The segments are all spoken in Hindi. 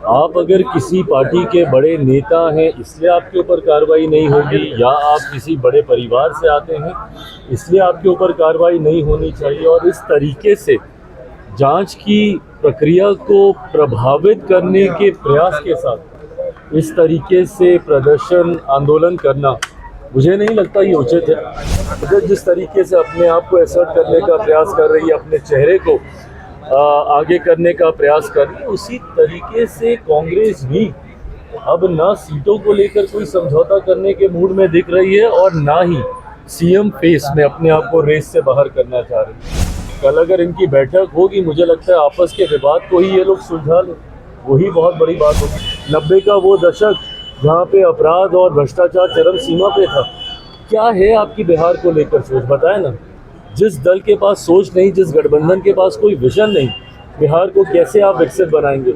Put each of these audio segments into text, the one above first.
आप अगर किसी पार्टी के बड़े नेता हैं इसलिए आपके ऊपर कार्रवाई नहीं होगी, या आप किसी बड़े परिवार से आते हैं इसलिए आपके ऊपर कार्रवाई नहीं होनी चाहिए, और इस तरीके से जांच की प्रक्रिया को प्रभावित करने के प्रयास के साथ इस तरीके से प्रदर्शन आंदोलन करना मुझे नहीं लगता ये उचित है। अगर जिस तरीके से अपने आप को असर्ट करने का प्रयास कर रही है, अपने चेहरे को आगे करने का प्रयास कर रही है, उसी तरीके से कांग्रेस भी अब ना सीटों को लेकर कोई समझौता करने के मूड में दिख रही है और ना ही सीएम फेस में अपने आप को रेस से बाहर करना चाह रही है। कल अगर इनकी बैठक होगी, मुझे लगता है आपस के विवाद को ही ये लोग सुलझा लें, वही बहुत बड़ी बात होगी। 90 का वो दशक जहाँ पे अपराध और भ्रष्टाचार चरम सीमा पे था, क्या है आपकी बिहार को लेकर सोच, बताए ना। जिस दल के पास सोच नहीं, जिस गठबंधन के पास कोई विजन नहीं, बिहार को कैसे आप विकसित बनाएंगे।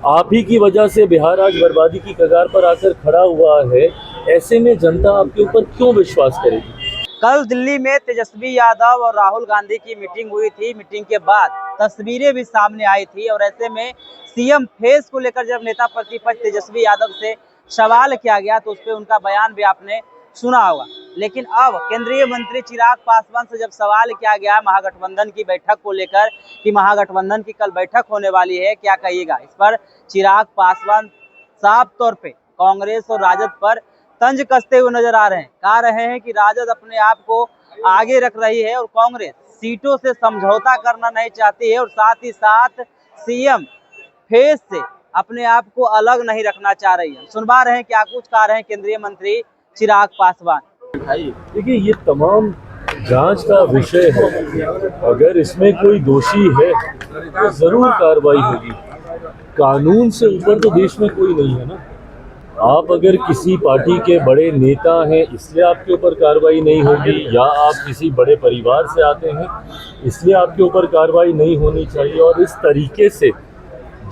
आप ही की वजह से बिहार आज बर्बादी की कगार पर आकर खड़ा हुआ है। ऐसे में जनता आपके ऊपर क्यों विश्वास करेगी। कल दिल्ली में तेजस्वी यादव और राहुल गांधी की मीटिंग हुई थी। मीटिंग के बाद तस्वीरें भी सामने आई थी और ऐसे में सीएम फेस को लेकर जब नेता प्रतिपक्ष तेजस्वी यादव से सवाल किया गया तो उस पर उनका बयान भी आपने सुना होगा। लेकिन अब केंद्रीय मंत्री चिराग पासवान से जब सवाल किया गया महागठबंधन की बैठक को लेकर कि महागठबंधन की कल बैठक होने वाली है, क्या कहिएगा। इस पर चिराग पासवान साफ तौर पे कांग्रेस और राजद पर तंज कसते हुए नजर आ रहे हैं। कह रहे हैं कि राजद अपने आप को आगे रख रही है और कांग्रेस सीटों से समझौता करना नहीं चाहती है और साथ ही साथ सीएम फेस से अपने आप को अलग नहीं रखना चाह रही है। सुनवा रहे हैं क्या कुछ कह रहे हैं केंद्रीय मंत्री चिराग पासवान। देखिए, ये तमाम जांच का विषय है। अगर इसमें कोई दोषी है तो जरूर कार्रवाई होगी। कानून से ऊपर तो देश में कोई नहीं है ना। आप अगर किसी पार्टी के बड़े नेता हैं इसलिए आपके ऊपर कार्रवाई नहीं होगी, या आप किसी बड़े परिवार से आते हैं इसलिए आपके ऊपर कार्रवाई नहीं होनी चाहिए, और इस तरीके से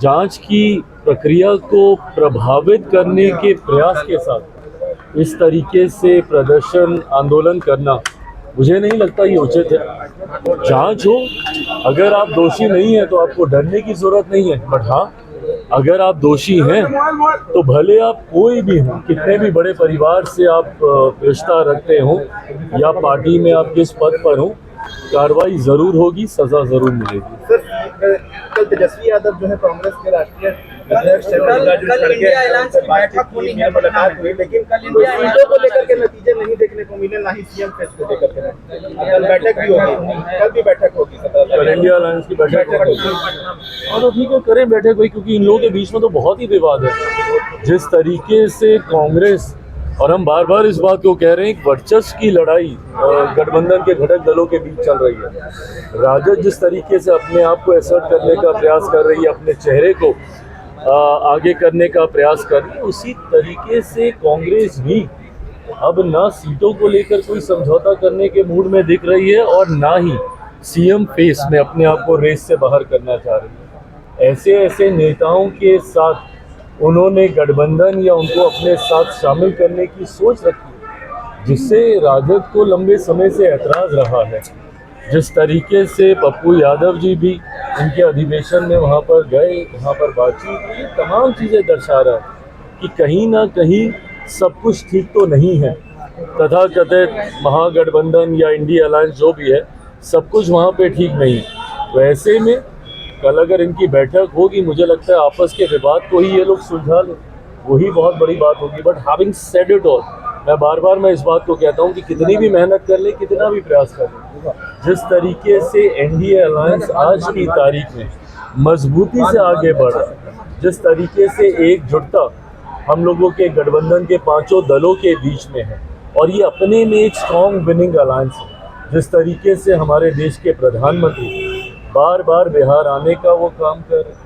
जांच की प्रक्रिया को प्रभावित करने के प्रयास के साथ इस तरीके से प्रदर्शन आंदोलन करना मुझे नहीं लगता ये उचित है। जांच हो, अगर आप दोषी नहीं हैं तो आपको डरने की जरूरत नहीं है। बट हाँ, अगर आप दोषी हैं तो भले आप कोई भी हों, कितने भी बड़े परिवार से आप रिश्ता रखते हों या पार्टी में आप किस पद पर हों, कार्रवाई जरूर होगी, सजा जरूर मिलेगी। सर, कल तेजस्वी यादव जो है कांग्रेस के राष्ट्रीय अध्यक्ष बैठक होनी है, मुलाकात हुई, लेकिन सीटों को लेकर के नतीजे नहीं देखने को मिले, ना ही सीएम फेस को लेकर के। कल बैठक भी होगी, कल भी बैठक होगी, कल इंडिया अलायंस की बैठक होगी। और तो ठीक है, करें बैठक हुई, क्योंकि इन लोगों के बीच में तो बहुत ही विवाद है। जिस तरीके से कांग्रेस, और हम बार बार इस बात को कह रहे हैं, वर्चस्व की लड़ाई गठबंधन के घटक दलों के बीच चल रही है। राजद जिस तरीके से अपने आप को असर्ट करने का प्रयास कर रही है, अपने चेहरे को आगे करने का प्रयास कर रही है, उसी तरीके से कांग्रेस भी अब ना सीटों को लेकर कोई समझौता करने के मूड में दिख रही है और ना ही सीएम फेस में अपने आप को रेस से बाहर करना चाह रही है। ऐसे ऐसे नेताओं के साथ उन्होंने गठबंधन या उनको अपने साथ शामिल करने की सोच रखी है, जिससे राजद को लंबे समय से ऐतराज रहा है। जिस तरीके से पप्पू यादव जी भी उनके अधिवेशन में वहाँ पर गए, वहाँ पर बातचीत की, तमाम चीज़ें दर्शा रहा है कि कहीं ना कहीं सब कुछ ठीक तो नहीं है। तथाकथित महागठबंधन या इंडिया अलायंस जो भी है, सब कुछ वहाँ पे ठीक नहीं है। तो ऐसे में कल अगर इनकी बैठक होगी, मुझे लगता है आपस के विवाद को ही ये लोग सुलझा लें, वही बहुत बड़ी बात होगी। But having said it all, मैं इस बात को कहता हूँ कि कितनी भी मेहनत कर ले, कितना भी प्रयास कर ले, जिस तरीके से एनडीए अलायंस आज की तारीख में मजबूती से आगे बढ़ रहा है, जिस तरीके से एकजुटता हम लोगों के गठबंधन के पांचों दलों के बीच में है, और ये अपने में एक स्ट्रॉन्ग विनिंग अलायंस है। जिस तरीके से हमारे देश के प्रधानमंत्री बार बार बिहार आने का वो काम कर रहे,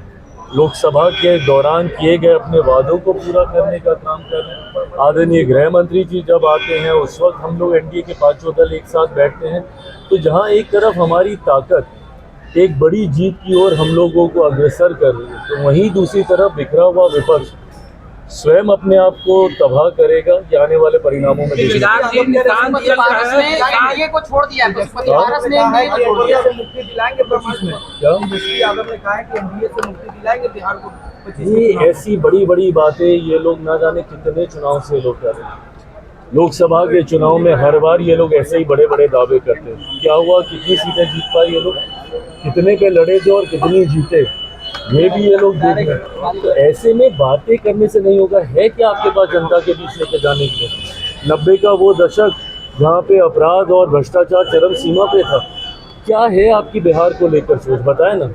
लोकसभा के दौरान किए गए अपने वादों को पूरा करने का काम कर रहे हैं। आदरणीय गृह मंत्री जी जब आते हैं, उस वक्त हम लोग एनडीए के पांचों दल एक साथ बैठते हैं, तो जहां एक तरफ हमारी ताकत एक बड़ी जीत की ओर हम लोगों को अग्रसर कर रही है, तो वहीं दूसरी तरफ बिखरा हुआ विपक्ष स्वयं अपने आप को तबाह करेगा कि आने वाले परिणामों में देखेंगे। चिराग जी निशान चल रहा है, एनडीए को छोड़ दिया है, पशुपति पारस ने एनडीए को छोड़ दिया। से मुक्ति दिलाएंगे 25 में। क्या तेजस्वी यादव ने कहा है कि एनडीए से मुक्ति दिलाएंगे बिहार को 25 ये में। ऐसी बड़ी बड़ी बातें ये लोग ना जाने कितने चुनाव से लोग कर रहे हैं। लोकसभा के चुनाव में हर बार ये लोग ऐसे ही बड़े बड़े दावे करते हैं। क्या हुआ, कितनी सीटें जीत पाए ये लोग, कितने पे लड़े थे और कितनी जीते, ये भी ये लोग देख रहे हैं। तो ऐसे में बातें करने से नहीं होगा। है क्या आपके पास जनता के बीच लेकर जाने के लिए? 90 का वो दशक जहाँ पे अपराध और भ्रष्टाचार चरम सीमा पे था, क्या है आपकी बिहार को लेकर सोच? बताए ना।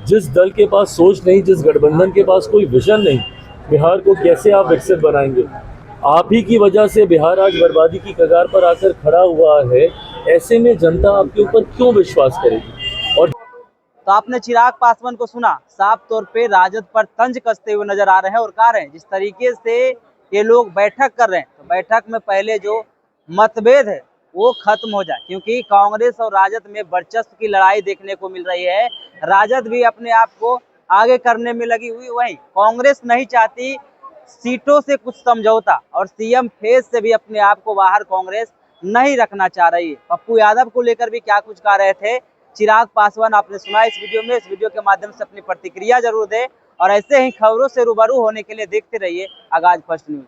जिस दल के पास सोच नहीं, जिस गठबंधन के पास कोई विजन नहीं, बिहार को कैसे आप विकसित बनाएंगे? आप ही की वजह से बिहार आज बर्बादी की कगार पर आकर खड़ा हुआ है। ऐसे में जनता आपके ऊपर क्यों विश्वास करेगी? और तो आपने चिराग पासवान को सुना, साफ तौर पे राजद पर तंज कसते हुए नजर आ रहे हैं और कह रहे हैं जिस तरीके से ये लोग बैठक कर रहे हैं, तो बैठक में पहले जो मतभेद है वो खत्म हो जाए, क्योंकि कांग्रेस और राजद में वर्चस्व की लड़ाई देखने को मिल रही है। राजद भी अपने आप को आगे करने में लगी हुई, वहीं कांग्रेस नहीं चाहती सीटों से कुछ समझौता, और सीएम फेज से भी अपने आप को बाहर कांग्रेस नहीं रखना चाह रही है। पप्पू यादव को लेकर भी क्या कुछ कह रहे थे चिराग पासवान आपने सुना इस वीडियो में। इस वीडियो के माध्यम से अपनी प्रतिक्रिया जरूर दें और ऐसे ही खबरों से रूबरू होने के लिए देखते रहिए आगाज फर्स्ट न्यूज।